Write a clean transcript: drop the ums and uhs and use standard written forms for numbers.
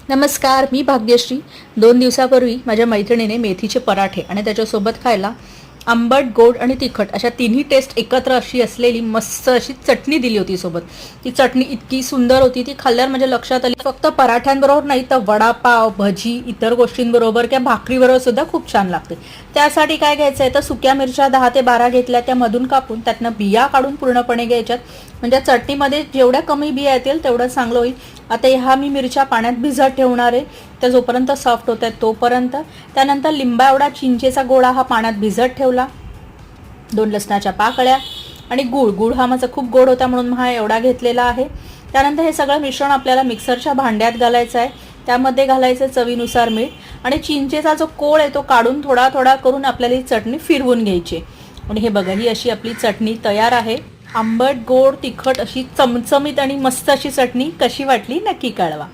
नमस्कार, मी भाग्यश्री. 2 दिवसापूर्वी माझ्या मैत्रिणीने मेथीचे पराठे आणि त्याच्यासोबत खायला आंबट, गोड आणि तिखट अशा तिन्ही टेस्ट एकत्र अशी असलेली मस्त अशी चटणी दिली होती सोबत. ती चटणी इतकी सुंदर होती, ती खाल्ल्यावर माझ्या लक्षात आली फक्त पराठ्यांबरोबर नाही तर वडापाव, भजी, इतर गोष्टींबरोबर किंवा भाकरीबरोबर सुद्धा खूप छान लागते. त्यासाठी काय घ्यायचं आहे तर सुक्या मिरच्या 10 ते 12 घेतल्या, त्या मधून कापून त्यातनं बिया काढून पूर्णपणे घ्यायच्यात. म्हणजे चटणीमध्ये जेवढ्या कमी बिया येतील तेवढं चांगलं होईल. आता ह्या मी मिरच्या पाण्यात भिजत ठेवणार आहे, त्या जोपर्यंत सॉफ्ट होत आहेत तोपर्यंत. त्यानंतर लिंबा एवढा चिंचेचा गोळा हा पाण्यात भिजत ठेवला, 2 लसणाच्या पाकळ्या आणि गूळ हा माझा खूप गोड होता म्हणून हा एवढा घेतलेला आहे. त्यानंतर हे सगळं मिश्रण आपल्याला मिक्सरच्या भांड्यात घालायचं आहे. त्यामध्ये घालायचं चवीनुसार मीठ आणि चिंचेचा जो कोळ आहे तो काढून थोडा थोडा करून आपल्याला ही चटणी फिरवून घ्यायची. आणि हे बघा, ही अशी आपली चटणी तयार आहे. आंबट, गोड, तिखट अशी चमचमीत आणि मस्त अशी चटणी कशी वाटली नक्की कळवा.